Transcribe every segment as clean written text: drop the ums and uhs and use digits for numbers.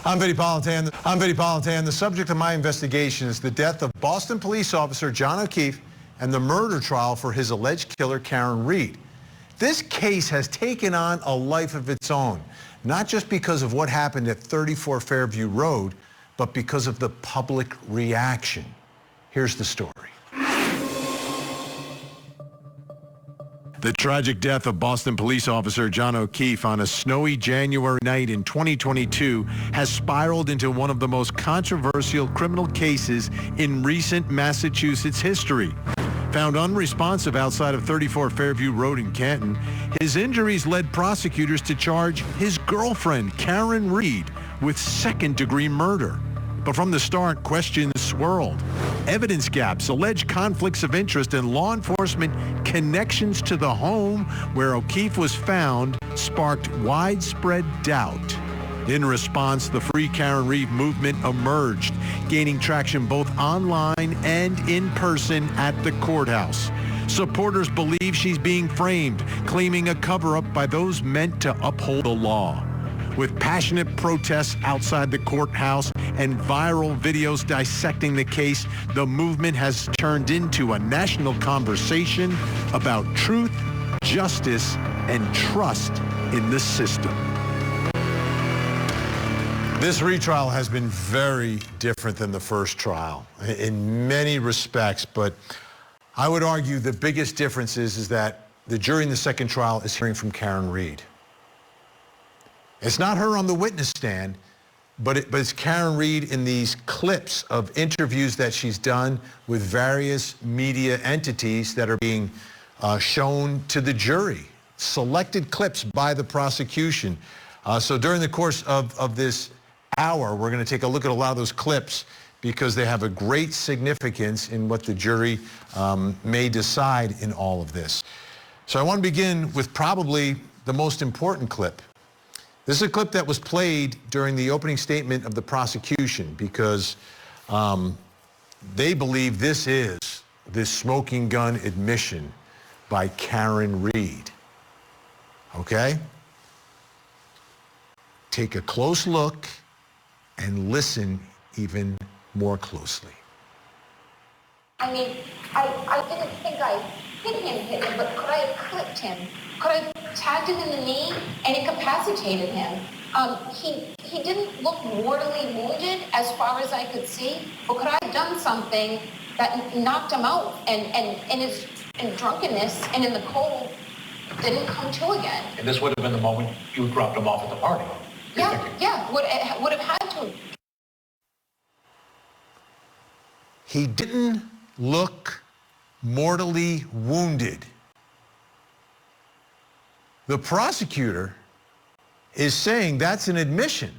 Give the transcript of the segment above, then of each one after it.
I'm Vinny Politan. The subject of my investigation is the death of Boston police officer John O'Keefe and the murder trial for his alleged killer, Karen Reed. This case has taken on a life of its own, not just because of what happened at 34 Fairview Road, but because of the public reaction. Here's the story. The tragic death of Boston police officer John O'Keefe on a snowy January night in 2022 has spiraled into one of the most controversial criminal cases in recent Massachusetts history. Found unresponsive outside of 34 Fairview Road in Canton, his injuries led prosecutors to charge his girlfriend, Karen Reed, with second-degree murder. But from the start, questions swirled. Evidence gaps, alleged conflicts of interest, and law enforcement connections to the home where O'Keefe was found sparked widespread doubt. In response, the Free Karen Reed movement emerged, gaining traction both online and in person at the courthouse. Supporters believe she's being framed, claiming a cover-up by those meant to uphold the law. With passionate protests outside the courthouse and viral videos dissecting the case, the movement has turned into a national conversation about truth, justice, and trust in the system. This retrial has been very different than the first trial in many respects, but I would argue the biggest difference is that the jury in the second trial is hearing from Karen Reed. It's not her on the witness stand, but it's Karen Reed in these clips of interviews that she's done with various media entities that are being shown to the jury, selected clips by the prosecution. So during the course of this hour, we're going to take a look at a lot of those clips because they have a great significance in what the jury may decide in all of this. So I want to begin with probably the most important clip. This is a clip that was played during the opening statement of the prosecution because they believe this is this smoking gun admission by Karen Reed. Okay? Take a close look and listen even more closely. I mean, I didn't think I hit him, but could I have clipped him? Could I have tagged him in the knee and incapacitated him? He didn't look mortally wounded as far as I could see, but could I have done something that knocked him out and in drunkenness and in the cold didn't come to again? And this would have been the moment you dropped him off at the party. Yeah, would have had to. He didn't look mortally wounded. The prosecutor is saying that's an admission.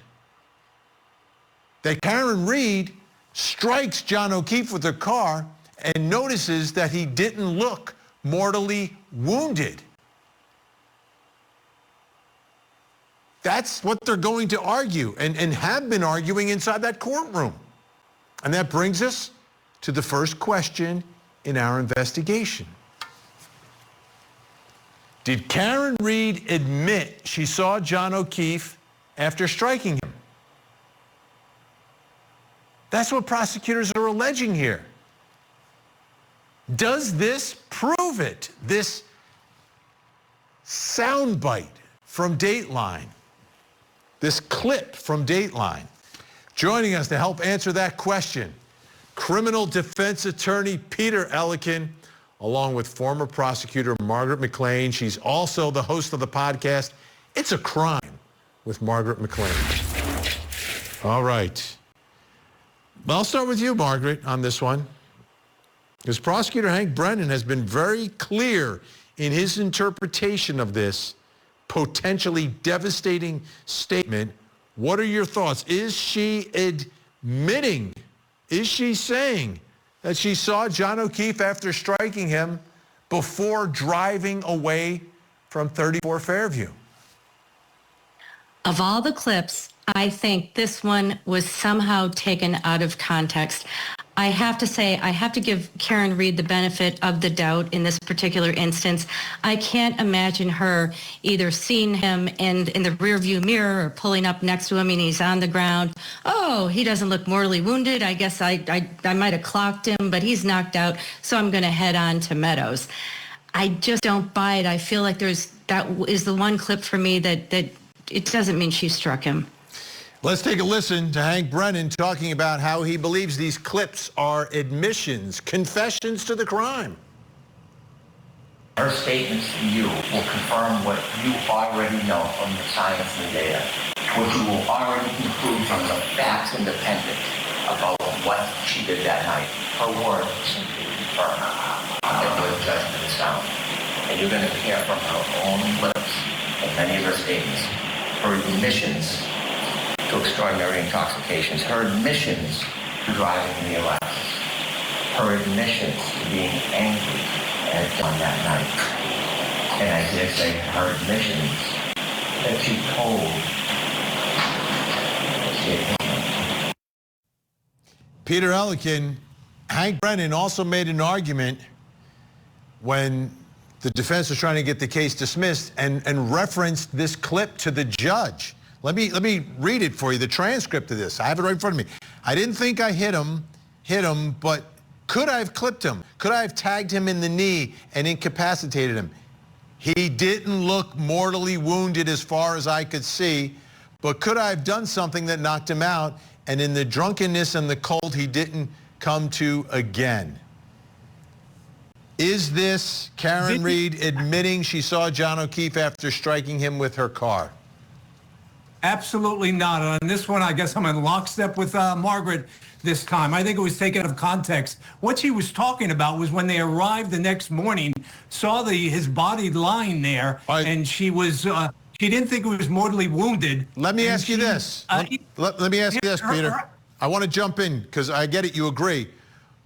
That Karen Reed strikes John O'Keefe with her car and notices that he didn't look mortally wounded. That's what they're going to argue and have been arguing inside that courtroom. And that brings us to the first question in our investigation. Did Karen Reed admit she saw John O'Keefe after striking him? That's what prosecutors are alleging here. Does this prove it? This soundbite from Dateline, this clip from Dateline. Joining us to help answer that question, criminal defense attorney Peter Ellikin, along with former prosecutor Margaret McLean. She's also the host of the podcast, It's a Crime with Margaret McLean. All right. Well, I'll start with you, Margaret, on this one. Because prosecutor Hank Brennan has been very clear in his interpretation of this potentially devastating statement. What are your thoughts? Is she admitting, is she saying that she saw John O'Keefe after striking him before driving away from 34 Fairview? Of all the clips, I think this one was somehow taken out of context. I have to say, I have to give Karen Reed the benefit of the doubt in this particular instance. I can't imagine her either seeing him in the rearview mirror or pulling up next to him and he's on the ground. Oh, he doesn't look mortally wounded. I guess I might have clocked him, but he's knocked out, so I'm going to head on to Meadows. I just don't buy it. I feel like that is the one clip for me that it doesn't mean she struck him. Let's take a listen to Hank Brennan talking about how he believes these clips are admissions, confessions to the crime. Her statements to you will confirm what you already know from the science and data, what you will already conclude from the facts independent about what she did that night. Her word simply confirm that her judgment is sound. And you're going to hear from her own lips and many of her statements, her admissions to extraordinary intoxications, her admissions to driving in the Alexis, her admissions to being angry at John that night. And I dare say her admissions that she told she had him. Peter Ellikin, Hank Brennan also made an argument when the defense was trying to get the case dismissed and referenced this clip to the judge. Let me read it for you, the transcript of this. I have it right in front of me. I didn't think I hit him, but could I have clipped him? Could I have tagged him in the knee and incapacitated him? He didn't look mortally wounded as far as I could see, but could I have done something that knocked him out? And in the drunkenness and the cold, he didn't come to again. Is this Karen Reed admitting she saw John O'Keefe after striking him with her car? Absolutely not. On this one, I guess I'm in lockstep with Margaret this time. I think it was taken out of context. What she was talking about was when they arrived the next morning, saw his body lying there, and she was she didn't think he was mortally wounded. Let me ask you this. Let me ask you this, Peter. I want to jump in because I get it. You agree.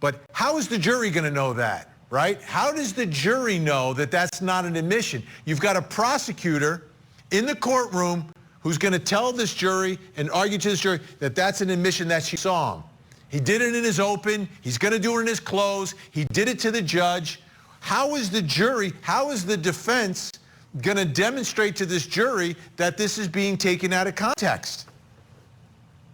But how is the jury going to know that, right? How does the jury know that that's not an admission? You've got a prosecutor in the courtroom who's going to tell this jury and argue to this jury that that's an admission that she saw him. He did it in his open. He's going to do it in his close. He did it to the judge. How is the jury, how is the defense going to demonstrate to this jury that this is being taken out of context?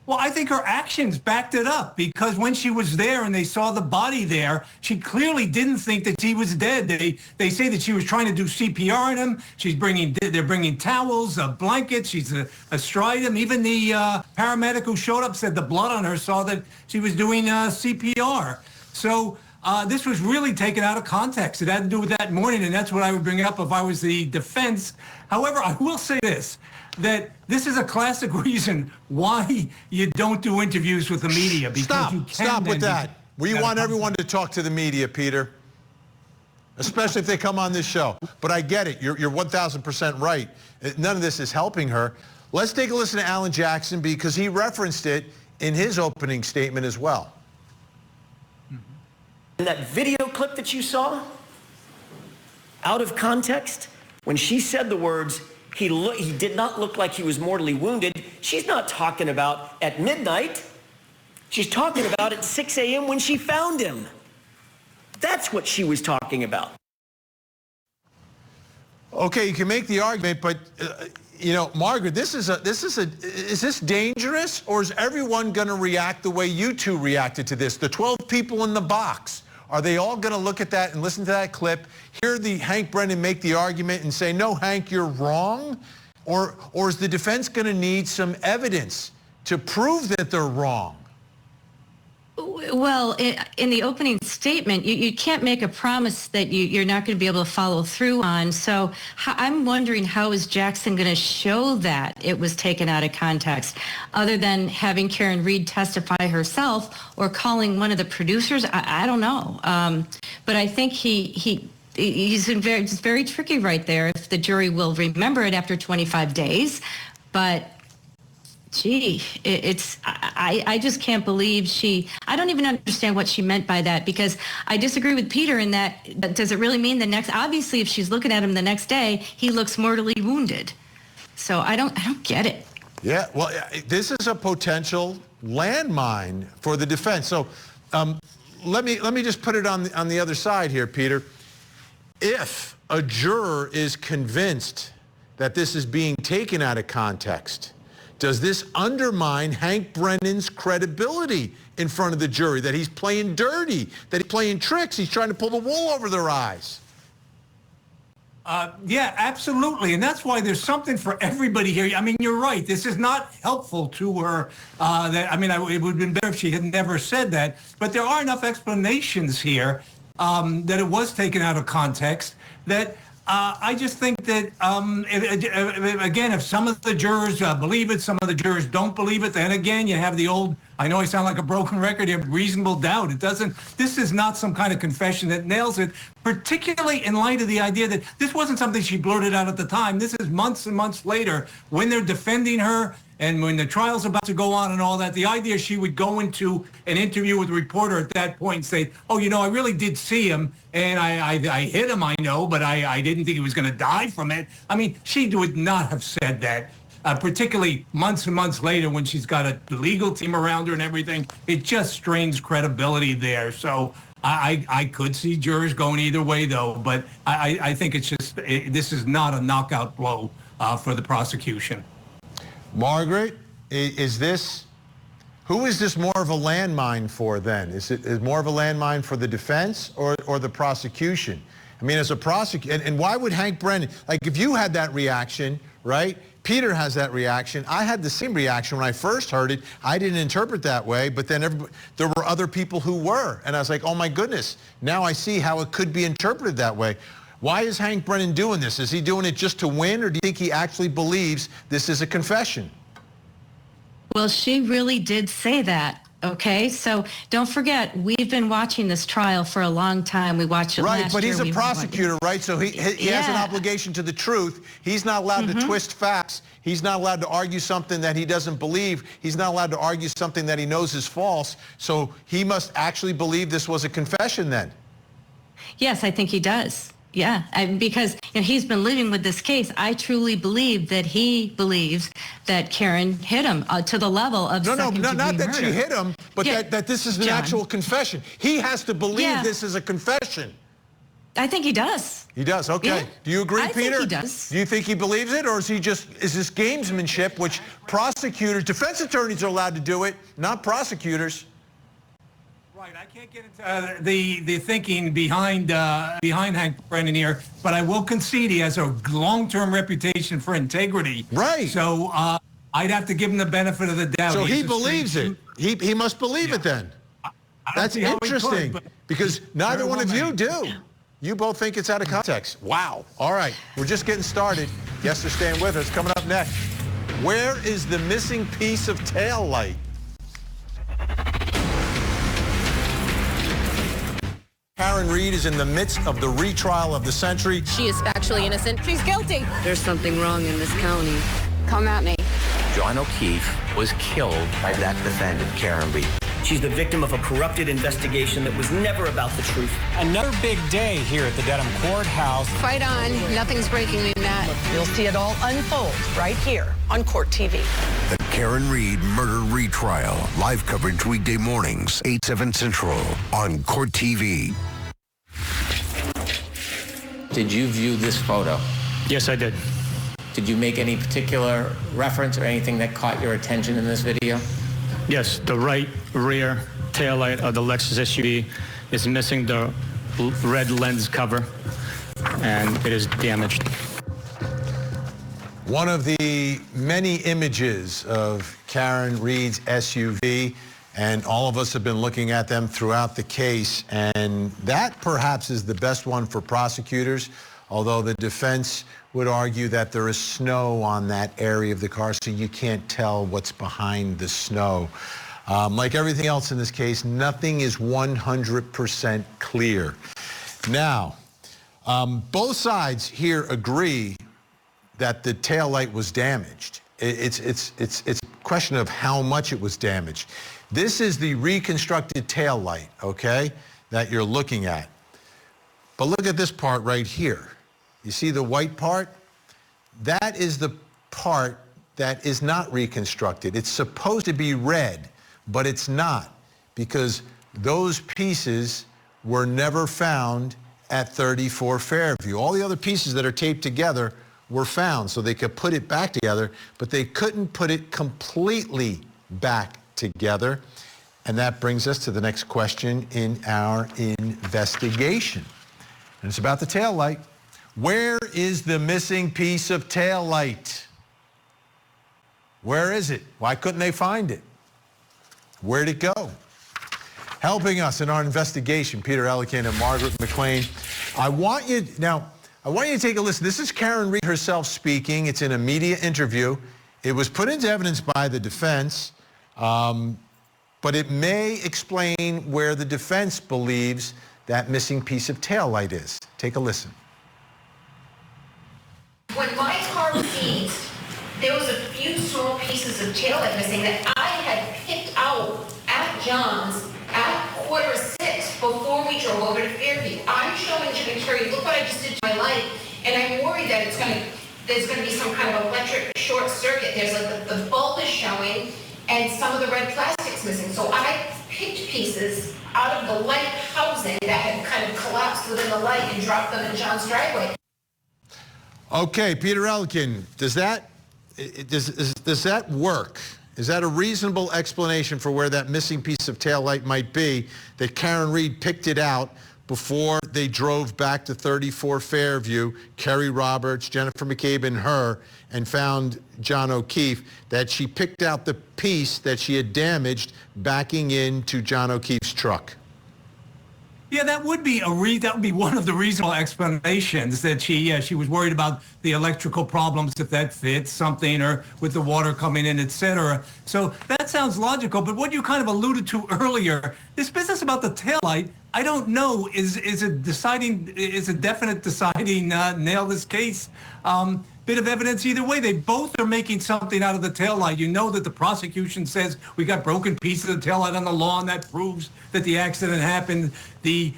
Well, I think her actions backed it up, because when she was there and they saw the body there, she clearly didn't think that he was dead. They say that she was trying to do CPR on him. They're bringing towels, blankets. She's astride him. Even the paramedic who showed up said the blood on her saw that she was doing CPR. So this was really taken out of context. It had to do with that morning, and that's what I would bring up if I was the defense. However, I will say this, that this is a classic reason why you don't do interviews with the media. Because Stop with that. We want everyone to talk to the media, Peter, especially if they come on this show. But I get it. You're 1,000% right. None of this is helping her. Let's take a listen to Alan Jackson, because he referenced it in his opening statement as well. And that video clip that you saw, out of context, when she said the words, he did not look like he was mortally wounded, she's not talking about at midnight. She's talking about at 6 a.m. when she found him. That's what she was talking about. Okay, you can make the argument, but you know, Margaret, is this dangerous, or is everyone going to react the way you two reacted to this? The 12 people in the box, are they all going to look at that and listen to that clip, hear the Hank Brennan make the argument and say, no, Hank, you're wrong? Or is the defense going to need some evidence to prove that they're wrong? Well, in the opening statement, you can't make a promise that you're not going to be able to follow through on. So I'm wondering, how is Jackson going to show that it was taken out of context, other than having Karen Reed testify herself or calling one of the producers? I don't know. But I think he's very tricky right there, if the jury will remember it after 25 days. But gee, I just can't believe I don't even understand what she meant by that, because I disagree with Peter in that, does it really mean obviously if she's looking at him the next day, he looks mortally wounded. So I don't get it. Yeah, well, this is a potential landmine for the defense. So let me just put it on the other side here, Peter. If a juror is convinced that this is being taken out of context, does this undermine Hank Brennan's credibility in front of the jury, that he's playing dirty, that he's playing tricks, he's trying to pull the wool over their eyes? Yeah, absolutely. And that's why there's something for everybody here. I mean, you're right. This is not helpful to her. It would have been better if she had never said that. But there are enough explanations here that it was taken out of context that I just think that, if some of the jurors believe it, some of the jurors don't believe it, then again, you have the old, I know I sound like a broken record, you have reasonable doubt. This is not some kind of confession that nails it, particularly in light of the idea that this wasn't something she blurted out at the time. This is months and months later when they're defending her and when the trial's about to go on and all that. The idea she would go into an interview with a reporter at that point and say, oh, I really did see him and I hit him, I know, but I didn't think he was going to die from it. I mean, she would not have said that. Particularly months and months later when she's got a legal team around her and everything. It just strains credibility there. So I could see jurors going either way, though. But I think it's just this is not a knockout blow for the prosecution. Margaret, who is this more of a landmine for then? Is more of a landmine for the defense or the prosecution? I mean, as a prosecutor, and why would Hank Brennan, like if you had that reaction, right? Peter has that reaction. I had the same reaction when I first heard it. I didn't interpret that way, but then there were other people who were. And I was like, oh my goodness, now I see how it could be interpreted that way. Why is Hank Brennan doing this? Is he doing it just to win, or do you think he actually believes this is a confession? Well, she really did say that. Okay, so don't forget, we've been watching this trial for a long time. We watched it last year. Right, but he's a prosecutor, right? So he has an obligation to the truth. He's not allowed to twist facts. He's not allowed to argue something that he doesn't believe. He's not allowed to argue something that he knows is false. So he must actually believe this was a confession then. Yes, I think he does. Yeah, because he's been living with this case. I truly believe that he believes that Karen hit him to the level of second-degree murder. Not that she hit him, but that this is an actual confession. He has to believe this is a confession. I think he does. He does, okay. Yeah. Do you agree, Peter? I think he does. Do you think he believes it, or is this gamesmanship, which prosecutors, defense attorneys are allowed to do it, not prosecutors? Right, I can't get into the thinking behind Hank Brennan here, but I will concede he has a long-term reputation for integrity. Right. So I'd have to give him the benefit of the doubt. So he believes it. He must believe it then. That's interesting, because neither one of you do. You both think it's out of context. Wow. All right, we're just getting started. Guests are staying with us. Coming up next, where is the missing piece of tail light? Karen Reed is in the midst of the retrial of the century. She is factually innocent. She's guilty. There's something wrong in this county. Come at me. John O'Keefe was killed by that defendant, Karen Reed. She's the victim of a corrupted investigation that was never about the truth. Another big day here at the Dedham Courthouse. Fight on. Nothing's breaking in that. You'll see it all unfold right here on Court TV. The Karen Reed murder retrial. Live coverage weekday mornings, 8/7 Central on Court TV. Did you view this photo? Yes, I did. Did you make any particular reference or anything that caught your attention in this video? Yes, the right rear taillight of the Lexus SUV is missing the red lens cover, and it is damaged. One of the many images of Karen Reed's SUV, and all of us have been looking at them throughout the case, and that perhaps is the best one for prosecutors, although the defense would argue that there is snow on that area of the car, so you can't tell what's behind the snow. Like everything else in this case, nothing is 100% clear. Now, both sides here agree that the taillight was damaged. It's a question of how much it was damaged. This is the reconstructed taillight, okay, that you're looking at. But look at this part right here. You see the white part? That is the part that is not reconstructed. It's supposed to be red, but it's not, because those pieces were never found at 34 Fairview. All the other pieces that are taped together were found, so they could put it back together, but they couldn't put it completely back together. And that brings us to the next question in our investigation. And it's about the taillight. Where is the missing piece of taillight? Where is it? Why couldn't they find it? Where'd it go? Helping us in our investigation, Peter Ellikin and Margaret McLean. I want you to take a listen. This is Karen Reed herself speaking. It's in a media interview. It was put into evidence by the defense, but it may explain where the defense believes that missing piece of taillight is. Take a listen. When my car was seized, there was a few small pieces of taillight missing that I had picked out at John's at 5:45 before we drove over to Fairview. I'm showing Jim and Carrie, look what I just did to my light, and I'm worried that there's going to be some kind of electric short circuit. There's like the bulb is showing, and some of the red plastic's missing. So I picked pieces out of the light housing that had kind of collapsed within the light and dropped them in John's driveway. Okay, Peter Ellikin, does that work? Is that a reasonable explanation for where that missing piece of taillight might be, that Karen Reed picked it out before they drove back to 34 Fairview, Kerry Roberts, Jennifer McCabe, and her, and found John O'Keefe, that she picked out the piece that she had damaged backing into John O'Keefe's truck? Yeah, that would be one of the reasonable explanations, that she was worried about the electrical problems, if that fits something, or with the water coming in, etc. So that sounds logical. But what you kind of alluded to earlier, this business about the taillight, I don't know, is a definite deciding nail this case. Bit of evidence either way. They both are making something out of the taillight. You know that the prosecution says we got broken pieces of the taillight on the lawn. That proves that the accident happened. The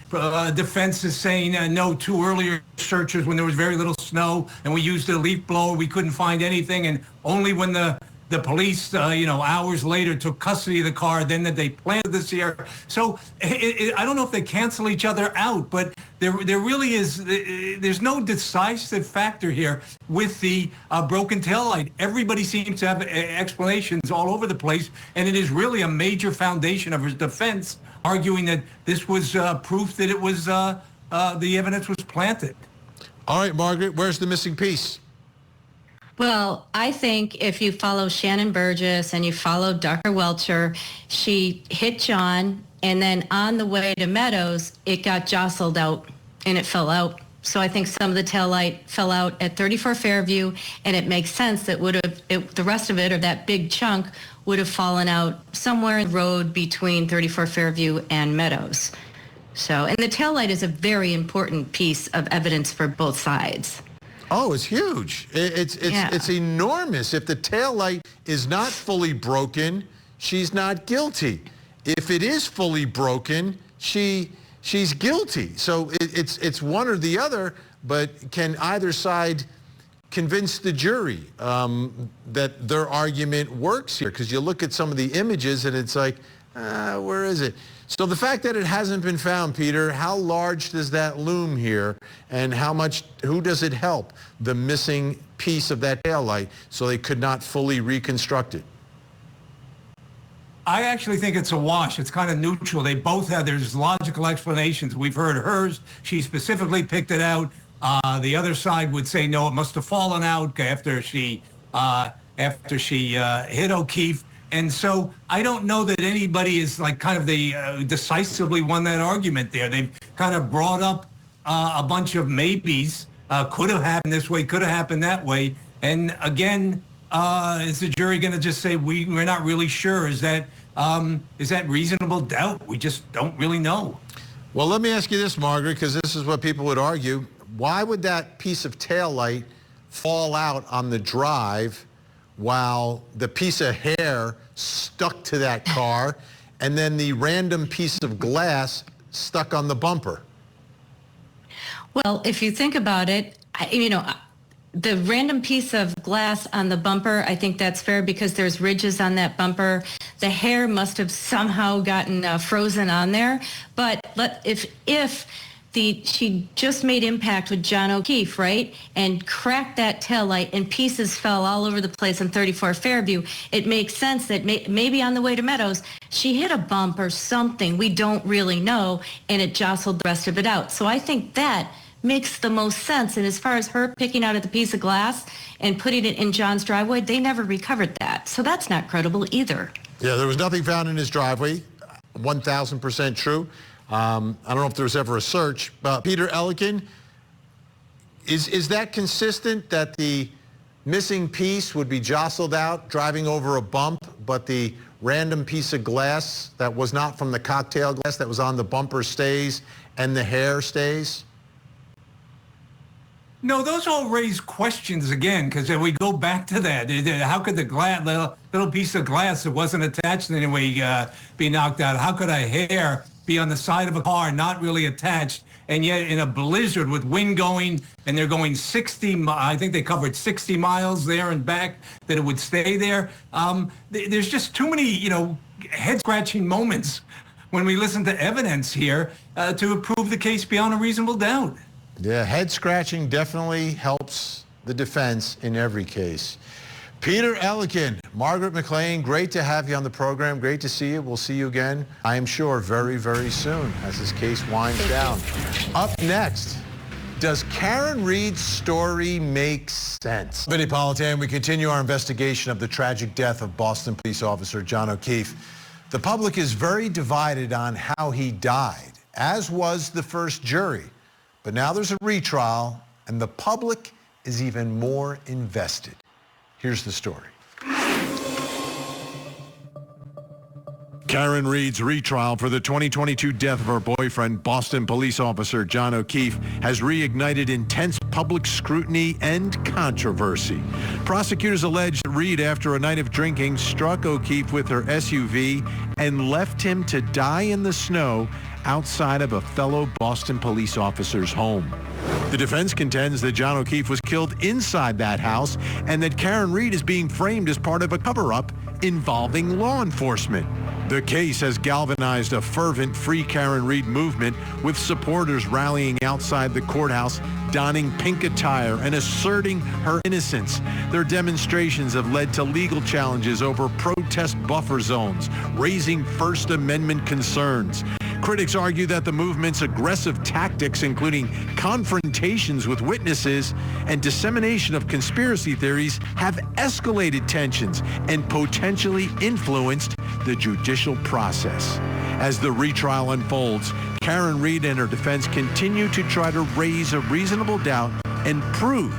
defense is saying no, 2 earlier searches when there was very little snow and we used a leaf blower, we couldn't find anything. And only when the police, hours later took custody of the car, then that they planted this here. So I don't know if they cancel each other out, but there really is, there's no decisive factor here with the broken taillight. Everybody seems to have explanations all over the place, and it is really a major foundation of his defense, arguing that this was proof that it was, the evidence was planted. All right, Margaret, where's the missing piece? Well, I think if you follow Shannon Burgess and you follow Dr. Welcher, she hit John, and then on the way to Meadows, it got jostled out and it fell out. So I think some of the taillight fell out at 34 Fairview, and it makes sense that the rest of it, or that big chunk, would have fallen out somewhere in the road between 34 Fairview and Meadows. So, and the taillight is a very important piece of evidence for both sides. Oh, it's huge. It's enormous. If the taillight is not fully broken, she's not guilty. If it is fully broken, she's guilty. So it's one or the other, but can either side convince the jury that their argument works here? Because you look at some of the images and it's like, where is it? So the fact that it hasn't been found, Peter, how large does that loom here, and who does it help, the missing piece of that taillight, so they could not fully reconstruct it? I actually think it's a wash. It's kind of neutral. They both have, there's logical explanations. We've heard hers. She specifically picked it out. The other side would say, no, it must have fallen out after she hit O'Keefe. And so I don't know that anybody is like kind of decisively won that argument there. They've kind of brought up a bunch of maybes. Could have happened this way, could have happened that way. And again, is the jury going to just say, we're not really sure? Is that reasonable doubt? We just don't really know. Well, let me ask you this, Margaret, because this is what people would argue. Why would that piece of taillight fall out on the drive while the piece of hair stuck to that car, and then the random piece of glass stuck on the bumper? Well, if you think about it, the random piece of glass on the bumper, I think that's fair because there's ridges on that bumper. The hair must have somehow gotten frozen on there. But if she just made impact with John O'Keefe, right, and cracked that taillight and pieces fell all over the place on 34 Fairview, it makes sense that maybe on the way to Meadows, she hit a bump or something. We don't really know, and it jostled the rest of it out. So I think that makes the most sense. And as far as her picking out the piece of glass and putting it in John's driveway, they never recovered that. So that's not credible either. Yeah, there was nothing found in his driveway. 1,000% true. I don't know if there was ever a search. Peter Ellikin, is that consistent that the missing piece would be jostled out, driving over a bump, but the random piece of glass that was not from the cocktail glass that was on the bumper stays and the hair stays? No, those all raise questions again, because if we go back to that, how could the little piece of glass that wasn't attached in any way be knocked out? How could a hair be on the side of a car, not really attached, and yet in a blizzard with wind going, and they're going 60, I think they covered 60 miles there and back, that it would stay there? There's just too many, head-scratching moments when we listen to evidence here to prove the case beyond a reasonable doubt. Yeah, head-scratching definitely helps the defense in every case. Peter Ellikin, Margaret McLean, great to have you on the program. Great to see you. We'll see you again, I am sure, very, very soon as this case winds down. Up next, does Karen Reed's story make sense? Vinny Politan, we continue our investigation of the tragic death of Boston police officer John O'Keefe. The public is very divided on how he died, as was the first jury. But now there's a retrial, and the public is even more invested. Here's the story. Karen Reed's retrial for the 2022 death of her boyfriend, Boston police officer John O'Keefe, has reignited intense public scrutiny and controversy. Prosecutors allege that Reed, after a night of drinking, struck O'Keefe with her SUV and left him to die in the snow outside of a fellow Boston police officer's home. The defense contends that John O'Keefe was killed inside that house and that Karen Reed is being framed as part of a cover-up involving law enforcement. The case has galvanized a fervent Free Karen Reed movement, with supporters rallying outside the courthouse, donning pink attire and asserting her innocence. Their demonstrations have led to legal challenges over protest buffer zones, raising First Amendment concerns. Critics argue that the movement's aggressive tactics, including confrontations with witnesses and dissemination of conspiracy theories, have escalated tensions and potentially influenced the judicial process. As the retrial unfolds, Karen Reed and her defense continue to try to raise a reasonable doubt and prove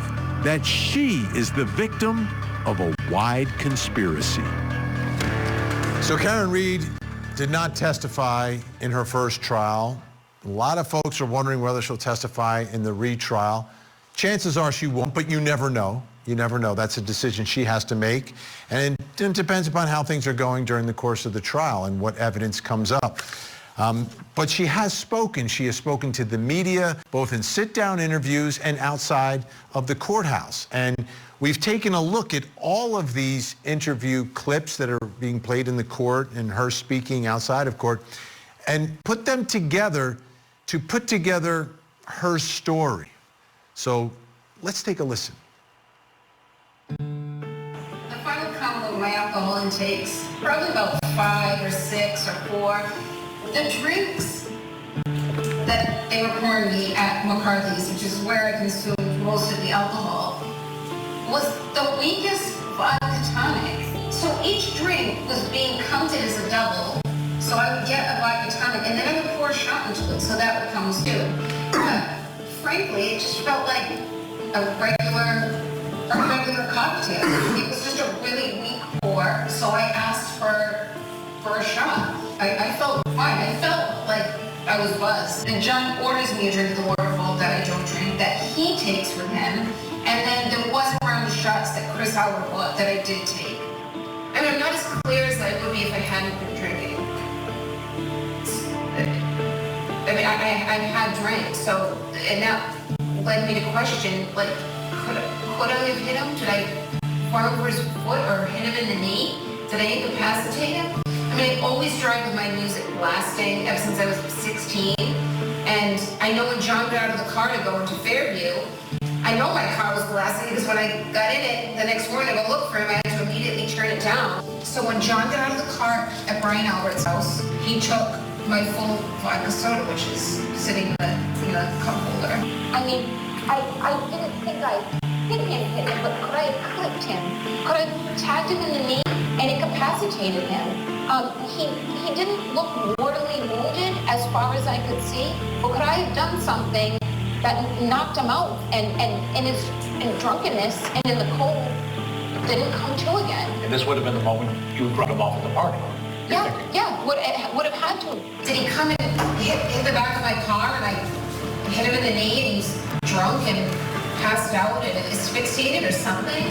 that she is the victim of a wide conspiracy. So Karen Reed did not testify in her first trial. A lot of folks are wondering whether she'll testify in the retrial. Chances are she won't, but you never know. You never know. That's a decision she has to make. And it depends upon how things are going during the course of the trial and what evidence comes up. But she has spoken. She has spoken to the media, both in sit-down interviews and outside of the courthouse. And we've taken a look at all of these interview clips that are being played in the court and her speaking outside of court and put them together to put together her story. So let's take a listen. The final count of my alcohol intakes, probably about 5 or 6 or 4. The drinks that they were pouring me at McCarthy's, which is where I consumed most of the alcohol, was the weakest vodka tonic. So each drink was being counted as a double. So I would get a vodka tonic and then I would pour a shot into it, so that would come too. Frankly, it just felt like a regular cocktail. It was just a really weak pour, so I asked for a shot. I felt fine. I felt like I was buzzed. And John orders me a drink of the waterfall that I don't drink, that he takes from him. And then there was a round of shots that Chris Howard bought that I did take. I mean, I'm not as clear as I would be if I hadn't been drinking. I mean, I had drank, so, and that led me to question, like, could Could I have hit him? Did I run over his foot or hit him in the knee? Did I incapacitate him? I mean, I always drive with my music blasting ever since I was 16. And I know when John got out of the car to go into Fairview, I know my car was blasting because when I got in it the next morning to go look for him, I had to immediately turn it down. So when John got out of the car at Brian Albert's house, he took my full vodka soda, which is sitting in the cup holder. I mean, I didn't think I hit him, but could I have clipped him? Could I have tagged him in the knee and incapacitated him? He didn't look mortally wounded as far as I could see, but could I have done something that knocked him out and in his drunkenness and in the cold didn't come to again? And this would have been the moment you dropped him off at the party. Yeah, would have had to. Did he come and hit the back of my car and I hit him in the knee and he's drunk and passed out and asphyxiated or something?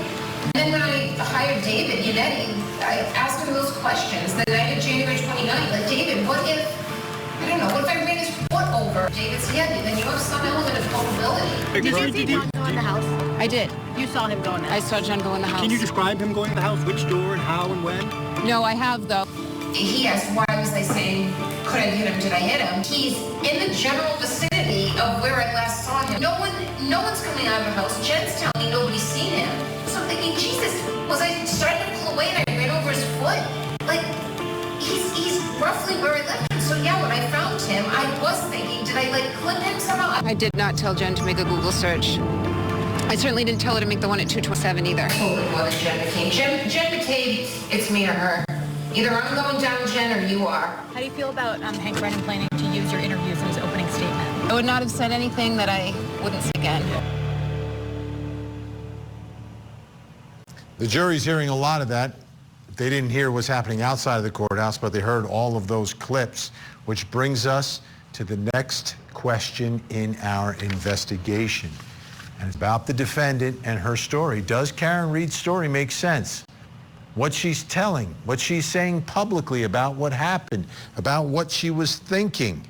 And then when I hired David Yannetti, I asked him those questions the night of January 29th. Like, David, what if, I don't know, what if I ran his foot over? David said, yeah, then you have some element of culpability. Did you see John go in the house? I did. You saw him go in the house? I saw John go in the house. Can you describe him going to the house? Which door and how and when? No, I have, though. He asked, why was I saying, could I hit him? Did I hit him? He's in the general vicinity of where I last saw him. No one's coming out of the house. Jen's telling me nobody's seen him. So I'm thinking, Jesus, was I starting to pull away and I ran over his foot? Like, he's roughly where I left him. So yeah, when I found him, I was thinking, did I clip him somehow? I did not tell Jen to make a Google search. I certainly didn't tell her to make the one at 227 either. I told it was Jen McCabe. Jen McCabe, it's me or her. Either I'm going down, Jen, or you are. How do you feel about Hank Brennan planning to use your interviews in his opening statement? I would not have said anything that I wouldn't say again. The jury's hearing a lot of that. They didn't hear what's happening outside of the courthouse, but they heard all of those clips, which brings us to the next question in our investigation. And it's about the defendant and her story. Does Karen Reed's story make sense? What she's telling, what she's saying publicly about what happened, about what she was thinking,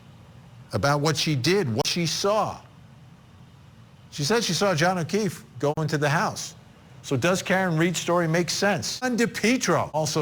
about what she did, what she saw. She said she saw John O'Keefe go into the house. So does Karen Reed's story make sense? And DePietro also